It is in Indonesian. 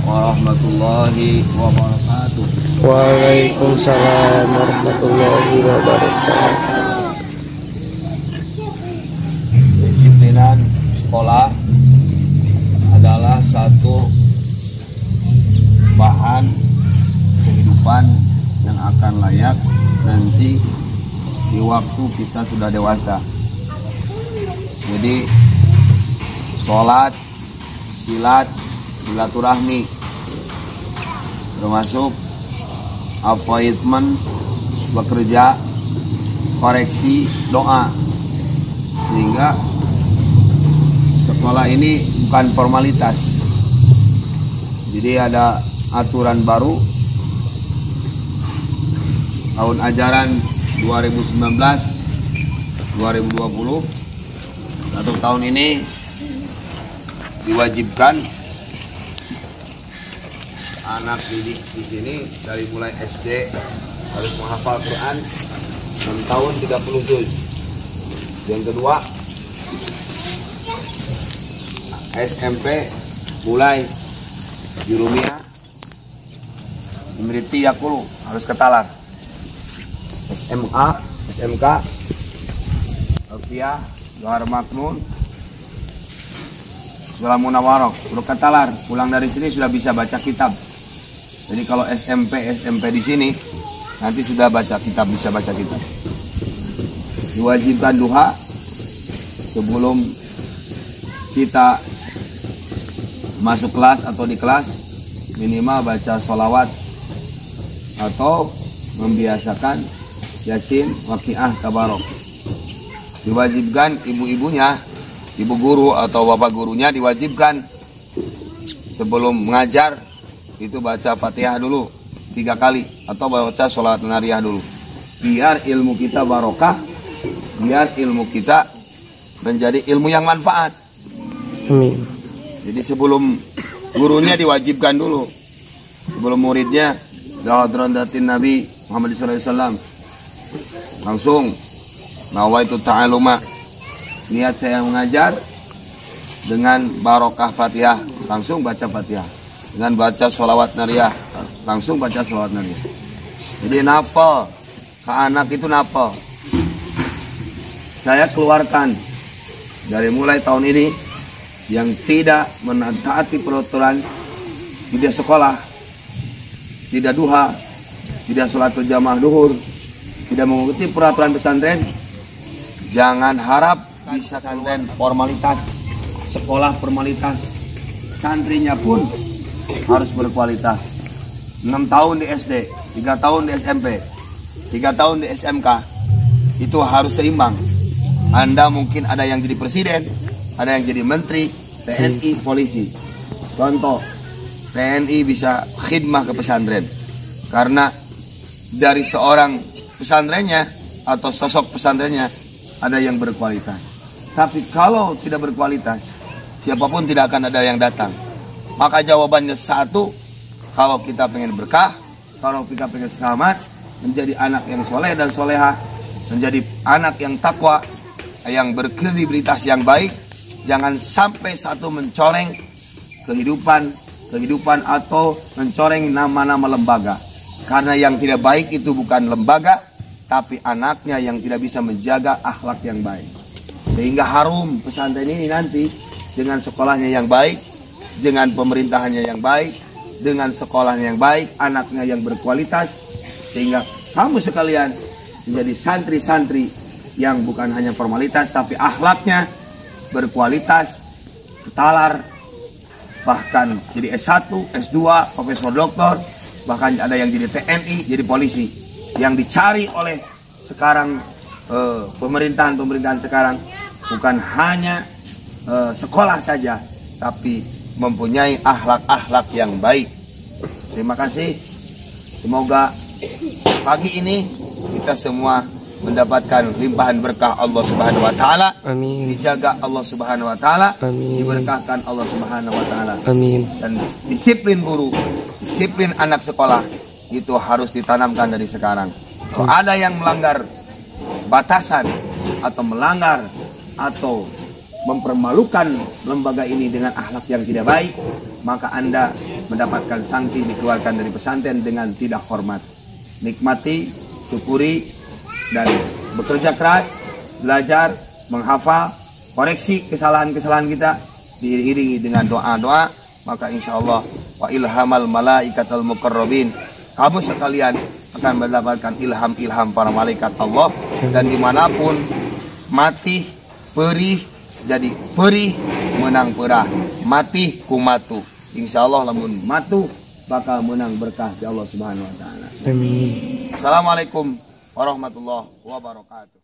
warahmatullahi wabarakatuh. Waalaikumsalam warahmatullahi wabarakatuh. Disiplinan sekolah adalah satu bahan kehidupan yang akan layak nanti di waktu kita sudah dewasa. Jadi sholat, silat, silaturahmi, termasuk appointment, bekerja, koreksi, doa. Sehingga sekolah ini bukan formalitas. Jadi ada aturan baru tahun ajaran 2019-2020. Satu tahun ini diwajibkan anak didik di sini dari mulai SD harus menghafal Quran 6 tahun 30 juz. Yang kedua, SMP mulai Jurumiyah, Imriti Yakulu harus ketalar. SMA, SMK, Alfiyah, Johar Maknun, Sekolah Munawarok, udah ketalar. Pulang dari sini sudah bisa baca kitab. Jadi kalau SMP di sini nanti sudah baca kitab, bisa baca kitab. Diwajibkan duha sebelum kita masuk kelas atau di kelas, minimal baca sholawat atau membiasakan Yasin, Waqiah, Tabarok. Diwajibkan ibu-ibunya, ibu guru atau bapak gurunya diwajibkan sebelum mengajar itu baca Fatihah dulu 3 kali atau baca sholat nariyah dulu. Biar ilmu kita barokah, biar ilmu kita menjadi ilmu yang manfaat. Amin. Jadi sebelum gurunya diwajibkan dulu, sebelum muridnya Dawadratin Nabi Muhammad SAW langsung nawaitu ta'aluma, niat saya mengajar dengan barokah Fatihah, langsung baca Fatihah. Dengan baca sholawat nariyah, langsung baca sholawat nariyah. Jadi nafal ke anak itu nafal. Saya keluarkan dari mulai tahun ini yang tidak menaati peraturan, tidak sekolah, tidak duha, tidak sholat jamaah duhur, tidak mengikuti peraturan pesantren, jangan harap bisa pesantren formalitas, sekolah formalitas. Santrinya pun harus berkualitas. 6 tahun di SD, 3 tahun di SMP, 3 tahun di SMK, itu harus seimbang. Anda mungkin ada yang jadi presiden, ada yang jadi menteri, TNI, polisi. Contoh, TNI bisa khidmah ke pesantren karena dari seorang pesantrennya atau sosok pesantrennya ada yang berkualitas. Tapi kalau tidak berkualitas, siapapun tidak akan ada yang datang. Maka jawabannya satu, kalau kita pengen berkah, kalau kita pengen selamat, menjadi anak yang soleh dan soleha, menjadi anak yang takwa, yang berkredibilitas yang baik, jangan sampai satu mencoreng kehidupan atau mencoreng nama-nama lembaga. Karena yang tidak baik itu bukan lembaga, tapi anaknya yang tidak bisa menjaga akhlak yang baik. Sehingga harum pesantren ini nanti dengan sekolahnya yang baik, dengan pemerintahannya yang baik, dengan sekolahnya yang baik, anaknya yang berkualitas, sehingga kamu sekalian menjadi santri-santri yang bukan hanya formalitas tapi akhlaknya berkualitas, ketalar, bahkan jadi S1, S2, profesor doktor, bahkan ada yang jadi TNI, jadi polisi. Yang dicari oleh sekarang pemerintahan sekarang bukan hanya sekolah saja, tapi mempunyai akhlak-akhlak yang baik. Terima kasih. Semoga pagi ini kita semua mendapatkan limpahan berkah Allah Subhanahu wa taala. Amin. Dijaga Allah Subhanahu wa taala. Amin. Diberkahkan Allah Subhanahu wa taala. Amin. Dan disiplin guru, disiplin anak sekolah itu harus ditanamkan dari sekarang. Kalau ada yang melanggar batasan atau melanggar atau mempermalukan lembaga ini dengan akhlak yang tidak baik, maka Anda mendapatkan sanksi dikeluarkan dari pesantren dengan tidak hormat. Nikmati, syukuri, dan bekerja keras, belajar, menghafal, koreksi kesalahan-kesalahan kita, diiringi dengan doa-doa, maka insya Allah wa ilhamal malaikatul muqarrabin, kamu sekalian akan mendapatkan ilham-ilham para malaikat Allah. Dan dimanapun mati perih jadi perih, menang perah, mati kumatu, insya Allah lamun matu bakal menang berkah di Allah Subhanahu wa taala. Amin. Assalamualaikum warahmatullahi wabarakatuh.